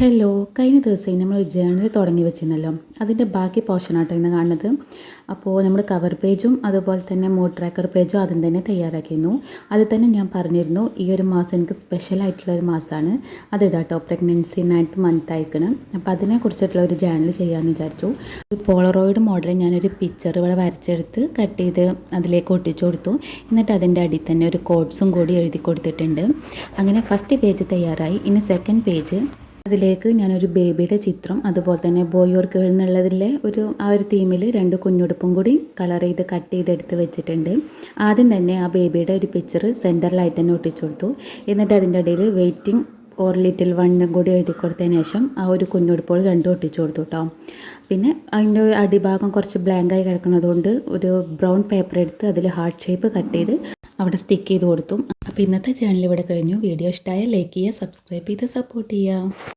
Hello, കഴിഞ്ഞ ദിവസം നമ്മൾ ജേണൽ തുടങ്ങി വെച്ചിരുന്നല്ലോ, അതിൻ്റെ ബാക്കി പോർഷനാട്ടോ ഇന്ന് കാണുന്നത്. അപ്പോൾ നമ്മൾ കവർ പേജും അതുപോലെ തന്നെ മൂഡ് ട്രാക്കർ പേജും ആദ്യം തന്നെ തയ്യാറാക്കിയിരുന്നു. അതിൽ തന്നെ ഞാൻ പറഞ്ഞിരുന്നു ഈ ഒരു മാസം എനിക്ക് സ്പെഷ്യൽ ആയിട്ടുള്ള ഒരു മാസമാണ്. അത് ഇതാട്ടോ, പ്രഗ്നൻസി 9th മന്ത് ആയിക്കണം. അപ്പോൾ അതിനെക്കുറിച്ചിട്ടുള്ള ഒരു ജേണൽ ചെയ്യാമെന്ന് വിചാരിച്ചു. ഒരു പോളറോയിഡ് മോഡൽ ഞാനൊരു പിക്ചർ ഇവിടെ വരച്ചെടുത്ത് കട്ട് ചെയ്ത് അതിലേക്ക് ഒട്ടിച്ചു കൊടുത്തു. എന്നിട്ട് അതിൻ്റെ അടിയിൽ തന്നെ ഒരു കോഡ്സും കൂടി എഴുതി കൊടുത്തിട്ടുണ്ട്. അങ്ങനെ ഫസ്റ്റ് പേജ് തയ്യാറായി. ഇനി സെക്കൻഡ് പേജ്, അതിലേക്ക് ഞാനൊരു ബേബിയുടെ ചിത്രം, അതുപോലെ തന്നെ ബോയ് ഓർ ഗേൾ എന്നുള്ളതിലെ ആ ഒരു തീമിൽ 2 കുഞ്ഞുടുപ്പും കൂടി കളർ ചെയ്ത് കട്ട് ചെയ്തെടുത്ത് വെച്ചിട്ടുണ്ട്. ആദ്യം തന്നെ ആ ബേബിയുടെ ഒരു പിക്ചർ സെൻറ്ററിലായിട്ട് തന്നെ ഒട്ടിച്ചു കൊടുത്തു. എന്നിട്ട് അതിൻ്റെ ഇടയിൽ വെയിറ്റിംഗ് ഓർ ലിറ്റിൽ വണ്ണും കൂടി എഴുതി കൊടുത്തതിന് ശേഷം ആ ഒരു കുഞ്ഞുടുപ്പുകൾ 2 ഒട്ടിച്ചു കൊടുത്തു കേട്ടോ. പിന്നെ അതിൻ്റെ അടിഭാഗം കുറച്ച് ബ്ലാങ്കായി കിടക്കുന്നതുകൊണ്ട് ഒരു ബ്രൗൺ പേപ്പർ എടുത്ത് അതിൽ ഹാർട്ട് ഷേപ്പ് കട്ട് ചെയ്ത് അവിടെ സ്റ്റിക്ക് ചെയ്ത് കൊടുത്തു. അപ്പോൾ ഇന്നത്തെ ചാനൽ ഇവിടെ കഴിഞ്ഞു. വീഡിയോ ഇഷ്ടമായ ലൈക്ക് ചെയ്യുക, സബ്സ്ക്രൈബ് ചെയ്ത് സപ്പോർട്ട് ചെയ്യുക.